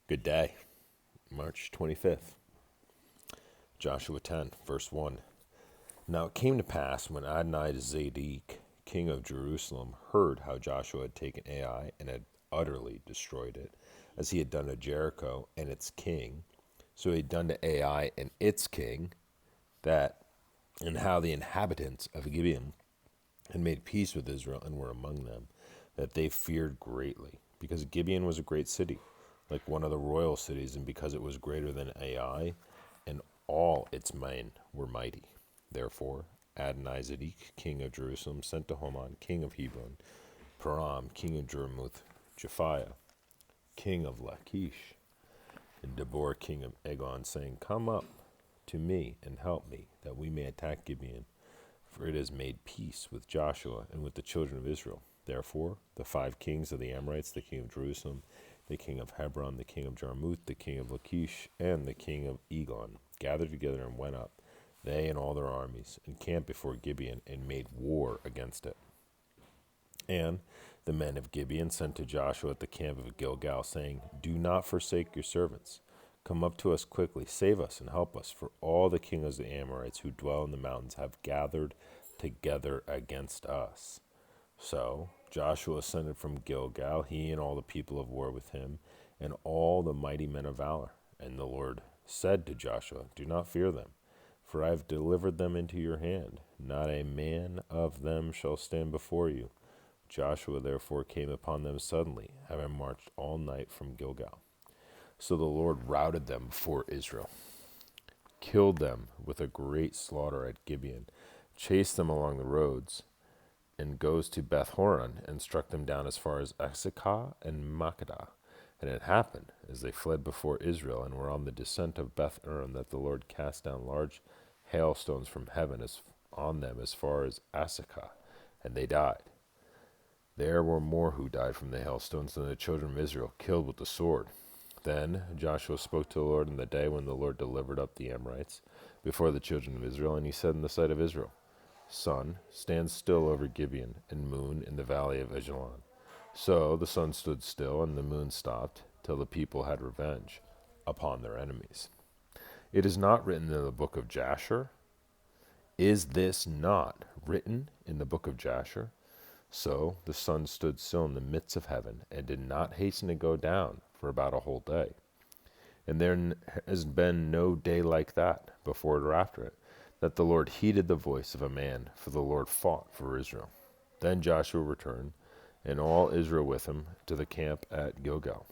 Good day, March 25th. Joshua 10, verse 1. Now it came to pass when Adonizedek, king of Jerusalem, heard how Joshua had taken Ai and had utterly destroyed it, as he had done to Jericho and its king, so he had done to Ai and its king, and how the inhabitants of Gibeon had made peace with Israel and were among them, that they feared greatly, because Gibeon was a great city, like one of the royal cities, and because it was greater than Ai, and all its men were mighty. Therefore Adonizedek, king of Jerusalem, sent to Haman, king of Hebron, Param, king of Jarmuth, Japhiah, king of Lachish, and Deborah, king of Eglon, saying, Come up to me and help me, that we may attack Gibeon, for it has made peace with Joshua and with the children of Israel. Therefore the 5 kings of the Amorites, the king of Jerusalem, the king of Hebron, the king of Jarmuth, the king of Lachish, and the king of Eglon, gathered together and went up, they and all their armies, and camped before Gibeon, and made war against it. And the men of Gibeon sent to Joshua at the camp of Gilgal, saying, Do not forsake your servants. Come up to us quickly, save us and help us, for all the kings of the Amorites who dwell in the mountains have gathered together against us. So Joshua ascended from Gilgal, he and all the people of war with him, and all the mighty men of valor. And the Lord said to Joshua, Do not fear them, for I have delivered them into your hand. Not a man of them shall stand before you. Joshua therefore came upon them suddenly, having marched all night from Gilgal. So the Lord routed them before Israel, killed them with a great slaughter at Gibeon, chased them along the roads, and goes to Beth Horon, and struck them down as far as Asakah and Makkedah. And it happened, as they fled before Israel, and were on the descent of Beth Horon, that the Lord cast down large hailstones from heaven on them as far as Asakah, and they died. There were more who died from the hailstones than the children of Israel, killed with the sword. Then Joshua spoke to the Lord in the day when the Lord delivered up the Amorites before the children of Israel, and he said in the sight of Israel, Sun, stand still over Gibeon, and moon in the valley of Ajalon. So the sun stood still, and the moon stopped, till the people had revenge upon their enemies. It is not written in the book of Jasher? Is this not written in the book of Jasher? So the sun stood still in the midst of heaven, and did not hasten to go down for about a whole day. And there has been no day like that, before it or after it, that the Lord heeded the voice of a man, for the Lord fought for Israel. Then Joshua returned, and all Israel with him, to the camp at Gilgal.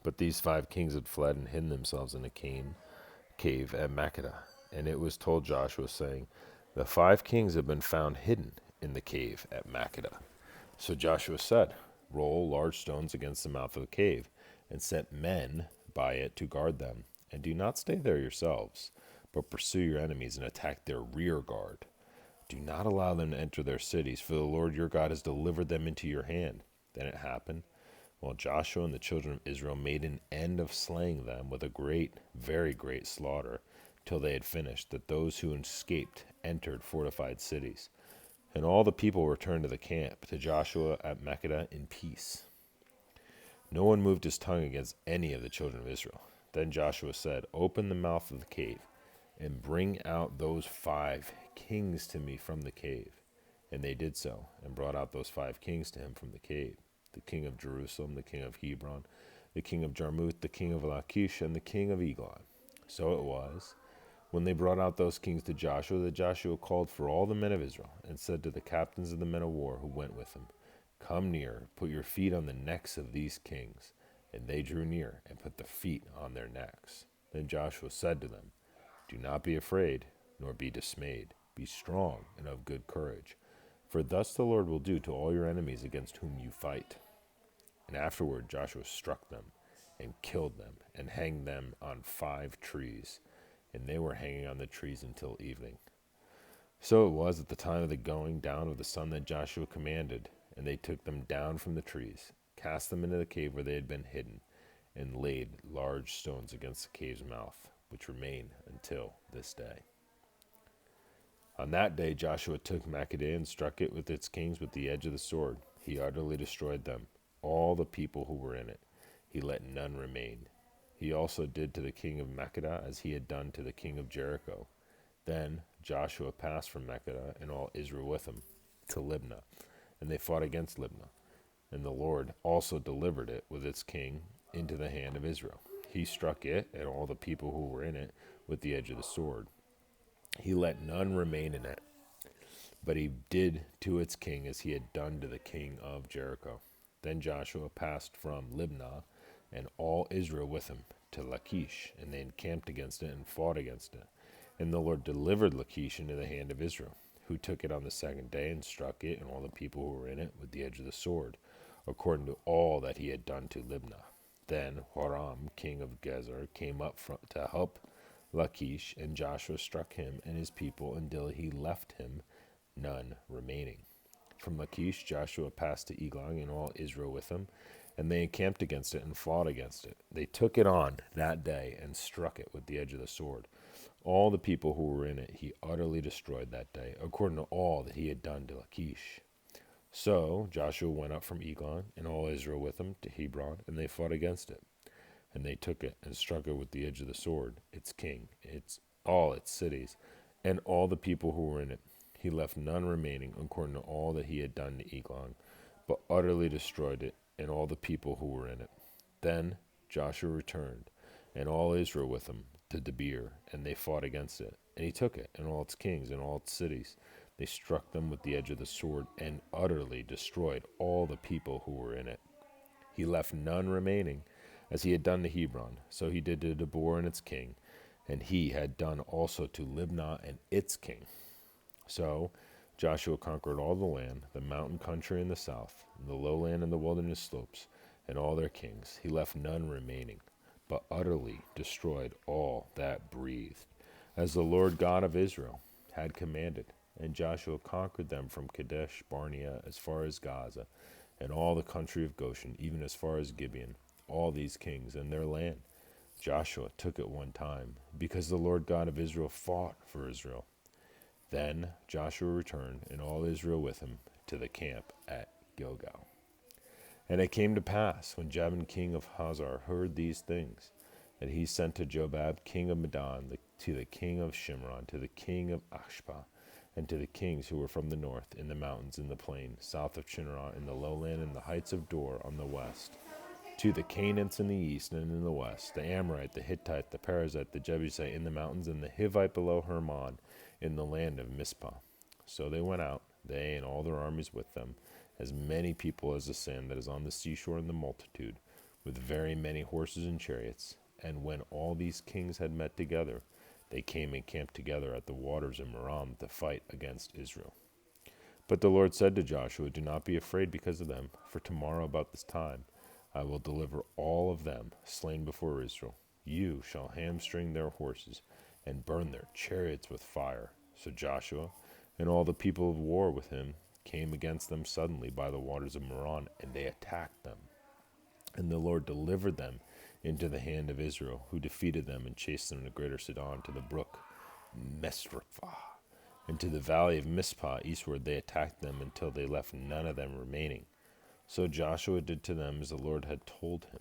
But these 5 kings had fled and hidden themselves in a cave at Makkedah. And it was told Joshua, saying, The 5 kings have been found hidden in the cave at Makkedah. So Joshua said, Roll large stones against the mouth of the cave, and set men by it to guard them. And do not stay there yourselves, but pursue your enemies and attack their rear guard. Do not allow them to enter their cities, for the Lord your God has delivered them into your hand. Then it happened, while Joshua and the children of Israel made an end of slaying them with a great, very great slaughter, till they had finished, that those who escaped entered fortified cities. And all the people returned to the camp, to Joshua at Makkedah in peace. No one moved his tongue against any of the children of Israel. Then Joshua said, Open the mouth of the cave, and bring out those 5 kings to me from the cave. And they did so, and brought out those 5 kings to him from the cave, the king of Jerusalem, the king of Hebron, the king of Jarmuth, the king of Lachish, and the king of Eglon. So it was, when they brought out those kings to Joshua, that Joshua called for all the men of Israel, and said to the captains of the men of war who went with him, Come near, put your feet on the necks of these kings. And they drew near, and put their feet on their necks. Then Joshua said to them, Do not be afraid, nor be dismayed. Be strong and of good courage. For thus the Lord will do to all your enemies against whom you fight. And afterward Joshua struck them, and killed them, and hanged them on 5 trees. And they were hanging on the trees until evening. So it was at the time of the going down of the sun that Joshua commanded, and they took them down from the trees, cast them into the cave where they had been hidden, and laid large stones against the cave's mouth, which remain until this day. On that day Joshua took Makkedah and struck it with its kings with the edge of the sword. He utterly destroyed them, all the people who were in it. He let none remain. He also did to the king of Makkedah as he had done to the king of Jericho. Then Joshua passed from Makkedah and all Israel with him to Libnah, and they fought against Libnah. And the Lord also delivered it with its king into the hand of Israel. He struck it and all the people who were in it with the edge of the sword. He let none remain in it, but he did to its king as he had done to the king of Jericho. Then Joshua passed from Libnah, and all Israel with him, to Lachish, and they encamped against it and fought against it. And the Lord delivered Lachish into the hand of Israel, who took it on the second day and struck it and all the people who were in it with the edge of the sword, according to all that he had done to Libnah. Then Horam, king of Gezer, came up to help Lachish, and Joshua struck him and his people until he left him none remaining. From Lachish Joshua passed to Eglon and all Israel with him, and they encamped against it and fought against it. They took it on that day and struck it with the edge of the sword. All the people who were in it he utterly destroyed that day, according to all that he had done to Lachish. So Joshua went up from Eglon and all Israel with him to Hebron, and they fought against it. And they took it and struck it with the edge of the sword, its king, all its cities, and all the people who were in it. He left none remaining according to all that he had done to Eglon, but utterly destroyed it and all the people who were in it. Then Joshua returned, and all Israel with him, to Debir, and they fought against it. And he took it, and all its kings, and all its cities. They struck them with the edge of the sword, and utterly destroyed all the people who were in it. He left none remaining, as he had done to Hebron. So he did to Debir and its king, and he had done also to Libnah and its king. So Joshua conquered all the land, the mountain country in the south, the lowland and the wilderness slopes, and all their kings. He left none remaining, but utterly destroyed all that breathed, as the Lord God of Israel had commanded. And Joshua conquered them from Kadesh Barnea as far as Gaza, and all the country of Goshen, even as far as Gibeon, all these kings and their land. Joshua took it one time, because the Lord God of Israel fought for Israel. Then Joshua returned, and all Israel with him, to the camp at Gilgal. And it came to pass, when Jabin king of Hazar heard these things, that he sent to Jobab king of Medan, to the king of Shimron, to the king of Ashpa, and to the kings who were from the north, in the mountains, in the plain, south of Shinar, in the lowland, and the heights of Dor on the west, to the Canaanites in the east and in the west, the Amorite, the Hittite, the Perizzite, the Jebusite in the mountains, and the Hivite below Hermon, in the land of Mizpah. So they went out, they and all their armies with them, as many people as the sand that is on the seashore in the multitude, with very many horses and chariots. And when all these kings had met together, they came and camped together at the waters of Merom to fight against Israel. But the Lord said to Joshua, do not be afraid because of them, for tomorrow about this time I will deliver all of them slain before Israel. You shall hamstring their horses and burn their chariots with fire. So Joshua and all the people of war with him came against them suddenly by the waters of Merom, and they attacked them. And the Lord delivered them into the hand of Israel, who defeated them and chased them to greater Sidon, to the brook Mesrepah, and to the valley of Mizpah eastward. They attacked them until they left none of them remaining. So Joshua did to them as the Lord had told him.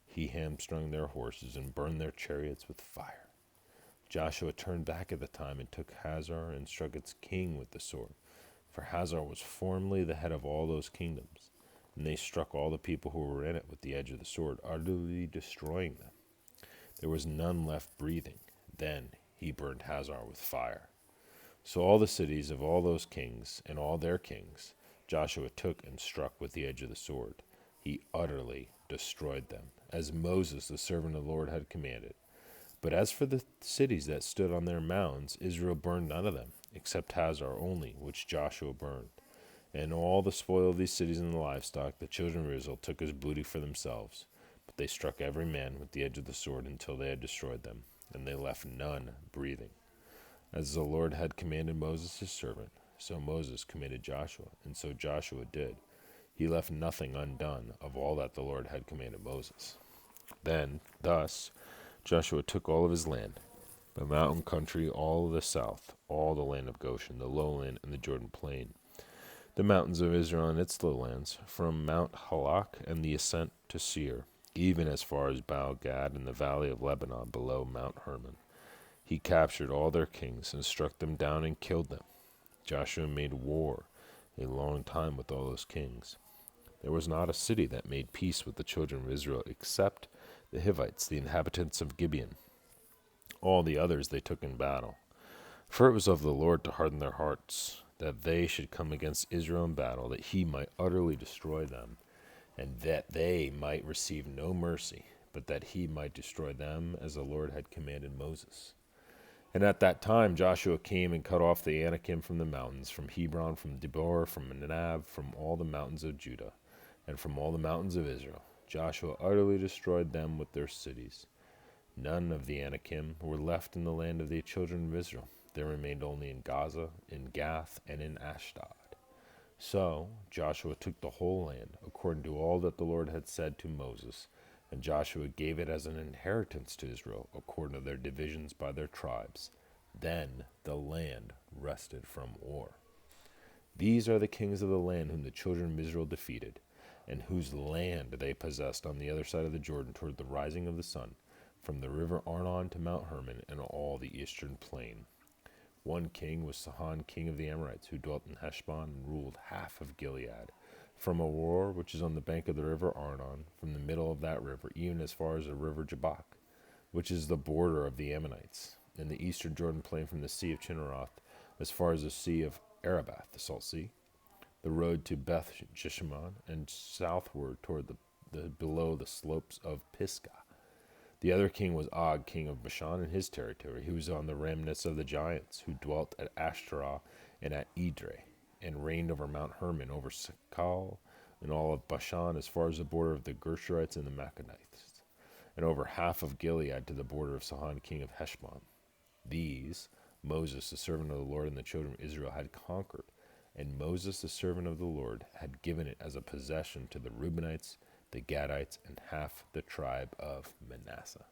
He hamstrung their horses and burned their chariots with fire. Joshua turned back at the time and took Hazor and struck its king with the sword, for Hazor was formerly the head of all those kingdoms. And they struck all the people who were in it with the edge of the sword, utterly destroying them. There was none left breathing. Then he burned Hazor with fire. So all the cities of all those kings and all their kings Joshua took and struck with the edge of the sword. He utterly destroyed them, as Moses the servant of the Lord had commanded. But as for the cities that stood on their mounds, Israel burned none of them, except Hazor only, which Joshua burned. And all the spoil of these cities and the livestock, the children of Israel took as booty for themselves. But they struck every man with the edge of the sword until they had destroyed them, and they left none breathing. As the Lord had commanded Moses his servant, so Moses commanded Joshua, and so Joshua did. He left nothing undone of all that the Lord had commanded Moses. Then, thus, Joshua took all of his land, the mountain country, all of the south, all the land of Goshen, the lowland, and the Jordan plain, the mountains of Israel and its lowlands, from Mount Halak and the ascent to Seir, even as far as Baal-Gad in the valley of Lebanon below Mount Hermon. He captured all their kings and struck them down and killed them. Joshua made war a long time with all those kings. There was not a city that made peace with the children of Israel except the Hivites, the inhabitants of Gibeon. All the others they took in battle. For it was of the Lord to harden their hearts, that they should come against Israel in battle, that he might utterly destroy them, and that they might receive no mercy, but that he might destroy them as the Lord had commanded Moses. And at that time Joshua came and cut off the Anakim from the mountains, from Hebron, from Debor, from Anab, from all the mountains of Judah, and from all the mountains of Israel. Joshua utterly destroyed them with their cities. None of the Anakim were left in the land of the children of Israel. There remained only in Gaza, in Gath, and in Ashdod. So Joshua took the whole land, according to all that the Lord had said to Moses, and Joshua gave it as an inheritance to Israel, according to their divisions by their tribes. Then the land rested from war. These are the kings of the land whom the children of Israel defeated, and whose land they possessed on the other side of the Jordan toward the rising of the sun, from the river Arnon to Mount Hermon and all the eastern plain. One king was Sihon, king of the Amorites, who dwelt in Heshbon and ruled half of Gilead, from Aroer, which is on the bank of the river Arnon, from the middle of that river, even as far as the river Jabbok, which is the border of the Ammonites, in the eastern Jordan plain from the sea of Chinneroth, as far as the sea of Arabath, the salt sea, the road to Beth Jeshimon, and southward toward the below the slopes of Pisgah. The other king was Og, king of Bashan, in his territory. He was on the remnants of the giants, who dwelt at Ashtaroth and at Edrei, and reigned over Mount Hermon, over Sakal, and all of Bashan, as far as the border of the Gershurites and the Machanites, and over half of Gilead to the border of Sihon, king of Heshbon. These Moses, the servant of the Lord, and the children of Israel had conquered, and Moses, the servant of the Lord, had given it as a possession to the Reubenites, the Gadites, and half the tribe of Manasseh.